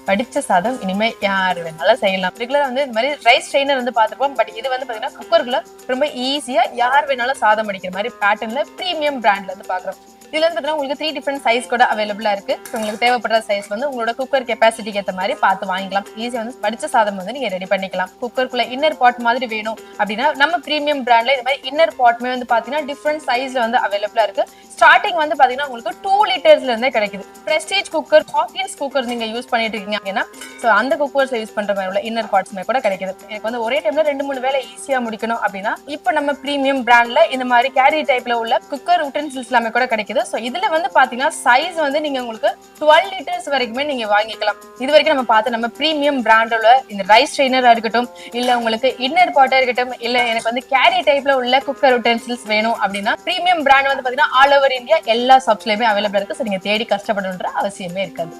படிச்ச சாதம் இனிமே யார் வேணாலும் செய்யலாம். ரெகுலரா வந்து இந்த மாதிரி ரைஸ் ஸ்ட்ரெயினர் வந்து பார்த்திருப்போம். பட் இது வந்து பாத்தீங்கன்னா குக்கருக்குள்ள ரொம்ப ஈஸியா யார் வேணாலும் சாதம் அடிக்கிற மாதிரி பேட்டர்ன்ல பிரீமியம் பிராண்ட்ல வந்து பாக்குறோம். இதுல வந்து பாத்தீங்கன்னா உங்களுக்கு 3 டிஃபரெண்ட் சைஸ் கூட அவைலபிளா இருக்கு. உங்களுக்கு தேவைப்படுற சைஸ் வந்து உங்களோட குக்கர் கெப்பாசிட்டிக்கு ஏற்ற மாதிரி பார்த்து வாங்கிக்கலாம். ஈஸியா வந்து படிச்ச சாதம் வந்து நீங்க ரெடி பண்ணிக்கலாம். குக்கருக்குள்ள இன்னர் பாட் மாதிரி வேணும் அப்படின்னா நம்ம பிரீமியம் பிராண்ட்ல இந்த மாதிரி இன்னர் பாட்மே வந்து பாத்தீங்கன்னா டிஃபரெண்ட் சைஸ்ல வந்து அவைலபிளா இருக்கு. ஸ்டார்டிங் வந்து பாத்தீங்கன்னா உங்களுக்கு 2 லிட்டர்ஸ்ல இருந்தே கிடைக்குது. பிரஸ்டீஜ் குக்கர், ஹாக்கின்ஸ் குக்கர் நீங்க யூஸ் பண்ணிட்டு இருக்கீங்க அப்படின்னா அந்த குக்கர்ஸ் யூஸ் பண்ற மாதிரி உள்ள இன்னர் பார்ட்ஸ்மே கூட கிடைக்குது. எனக்கு வந்து ஒரே டைம்ல 2-3 வேலை ஈஸியா முடிக்கணும் அப்படின்னா இப்போ நம்ம பிரீமியம் பிராண்ட்ல இந்த மாதிரி கேரி டைப்ல உள்ள குக்கர் யூட்டன்சில்ஸ் எல்லாமே கூட கிடைக்குது. சோ இதுல வந்து பாத்தீங்கன்னா சைஸ் வந்து நீங்க உங்களுக்கு 12 லிட்டர்ஸ் வரைக்குமே நீங்க வாங்கிக்கலாம். இது வரைக்கும் நம்ம பார்த்து நம்ம பிரீமியம் பிராண்டோட இந்த ரைஸ் ஸ்ட்ரெயினரா இருக்கட்டும், இல்ல உங்களுக்கு இன்னர் பாட்டா இருக்கட்டும், இல்ல எனக்கு வந்து கேரி டைப்ல உள்ள குக்கர் யூட்டன்சில்ஸ் வேணும் அப்படின்னா பிரீமியம் பிராண்ட் வந்து பாத்தீங்கன்னா ஆல் ஓவர் இந்தியா எல்லா ஷாப்ஸ்லயுமே அவைலபிளா இருக்கு. சோ நீங்க தேடி கஷ்டப்படணுன்ற அவசியமே இருக்காது.